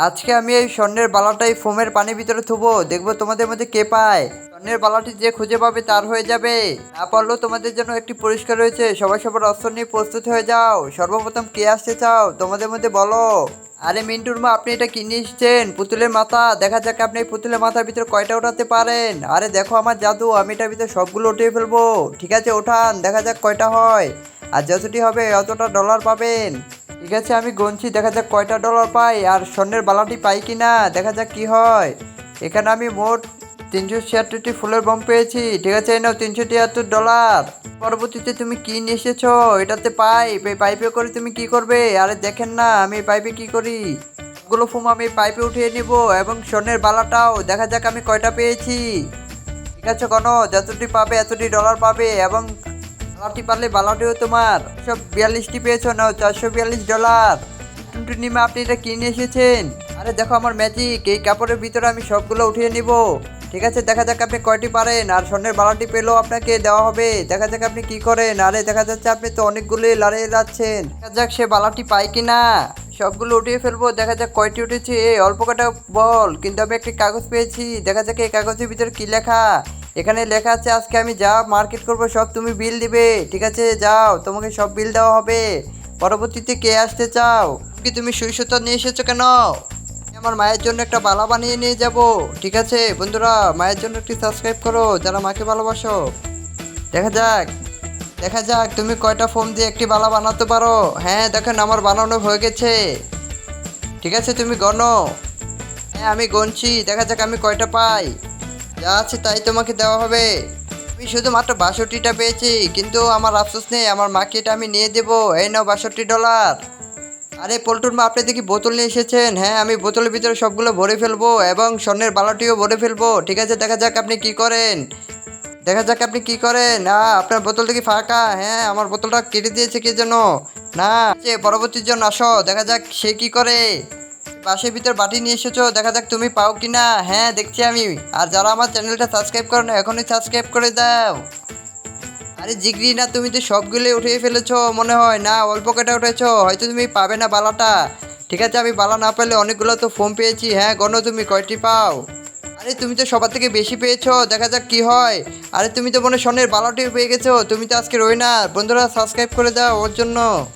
আজকে আমি এই স্বর্ণের বালাটাই ফোমের পানির ভিতরে থুবো, দেখবো তোমাদের মধ্যে কে পায়। স্বর্ণের বালাটি যে খুঁজে পাবে তার হয়ে যাবে। না পারলেও তোমাদের জন্য একটি পরিষ্কার রয়েছে, সবাই সবার অস্ত্র নিয়ে প্রস্তুত হয়ে যাও। সর্বপ্রথম কে আসতে চাও তোমাদের মধ্যে বলো। আরে মিন্টুর মা, আপনি এটা কিনে এসেছেন পুতুলের মাথা। দেখা যাক আপনি এই পুতুলের মাথার ভিতরে কয়টা ওঠাতে পারেন। আরে দেখো আমার জাদু, আমি এটার ভিতরে সবগুলো উঠিয়ে ফেলবো। ঠিক আছে, ওঠান, দেখা যাক কয়টা হয়। আর যতটি হবে অতটা ডলার পাবেন। ঠিক আছে, আমি গুনছি, দেখা যাক কয়টা ডলার পাই আর স্বর্ণের বালাটি পাই কি না, দেখা যাক কি হয়। এখানে আমি মোট 376টি ফুলের বম পেয়েছি। ঠিক আছে, এই নাও $373। পরবর্তীতে তুমি কি নিয়ে এসেছো? এটাতে পাইপ, এই পাইপে করে তুমি কি করবে? আরে দেখেন না আমি এই পাইপে কি করি। সবগুলো ফোম আমি পাইপে উঠিয়ে নিব এবং স্বর্ণের বালাটাও, দেখা যাক আমি কয়টা পেয়েছি। ঠিক আছে, কোনো যতটি পাবে এতটি ডলার পাবে এবং বালাটি পারলে বালাটিও তোমার। 42টি পেয়েছো, নাও $442। টুনটুনিমা, আপনি এটা কিনে এসেছেন। আরে দেখো আমার ম্যাজিক, এই কাপড়ের ভিতরে আমি সবগুলো উঠিয়ে নিব। ঠিক আছে, দেখা যাক আপনি কয়টি পারেন আর স্বর্ণের বালাটি পেলেও আপনাকে দেওয়া হবে। দেখা যাক আপনি কি করেন। আরে দেখা যাচ্ছে আপনি তো অনেকগুলোই লড়িয়ে যাচ্ছেন। দেখা যাক সে বালাটি পায় কিনা। সবগুলো উঠিয়ে ফেলবো, দেখা যাক কয়টি উঠেছে। অল্প কটা বল, কিন্তু আমি একটি কাগজ পেয়েছি। দেখা যাক এই কাগজের ভিতরে কি লেখা। এখানে লেখা আছে আজকে আমি যা মার্কেট করব সব তুমি বিল দিবে। ঠিক আছে, যাও, তোমাকে সব বিল দেওয়া হবে। পরবর্তীতে কে আসতে চাও? কি তুমি সুই সুতো নিয়ে এসেছো কেন? আমার মায়ের জন্য একটা বালা বানিয়ে নিয়ে যাব। ঠিক আছে বন্ধুরা, মায়ের জন্য একটি সাবস্ক্রাইব করো যারা মাকে ভালোবাসো। দেখা যাক, দেখা যাক তুমি কয়টা ফোন দিয়ে একটি বালা বানাতে পারো। হ্যাঁ দেখেন আমার বানানো হয়ে গেছে। ঠিক আছে, তুমি গণো। হ্যাঁ আমি গণছি, দেখা যাক আমি কয়টা পাই। যা আছে তাই তোমাকে দেওয়া হবে। আমি শুধুমাত্র 62টা পেয়েছি, কিন্তু আমার আফসোস নেই, আমার মাকে এটা আমি নিয়ে দেবো। এই নাও $62। আরে পল্টুর মা, আপনি দেখি বোতল নিয়ে এসেছেন। হ্যাঁ আমি বোতলের ভিতরে সবগুলো ভরে ফেলবো এবং স্বর্ণের বালাটিও ভরে ফেলবো। ঠিক আছে, দেখা যাক আপনি কি করেন। দেখা যাক আপনি কি করেন। না, আপনার বোতল দেখি ফাঁকা। হ্যাঁ আমার বোতলটা কেটে দিয়েছে কে যেন। না, যে পরবর্তীর জন্য আসো, দেখা যাক সে কি করে। বাসের ভিতর বাটি নিয়ে এসেছো, দেখা যাক তুমি পাও কিনা। হ্যাঁ দেখছি আমি। আর যারা আমার চ্যানেলটা সাবস্ক্রাইব করো না, এখনই সাবস্ক্রাইব করে দাও। আরে জিগরি না, তুমি তো সবগুলোই উঠিয়ে ফেলেছো মনে হয়। না, অল্প কটা উঠেছো, হয়তো তুমি পাবে না বালাটা। ঠিক আছে, আমি বালা না পেলে অনেকগুলো তো ফোন পেয়েছি। হ্যাঁ গণো তুমি কয়টি পাও। আরে তুমি তো সবার থেকে বেশি পেয়েছো, দেখা যাক কি হয়। আরে তুমি তো মনে হয় স্বর্ণের বালাটিও পেয়ে গেছো। তুমি তো আজকে রই না। বন্ধুরা সাবস্ক্রাইব করে দাও ওর জন্য।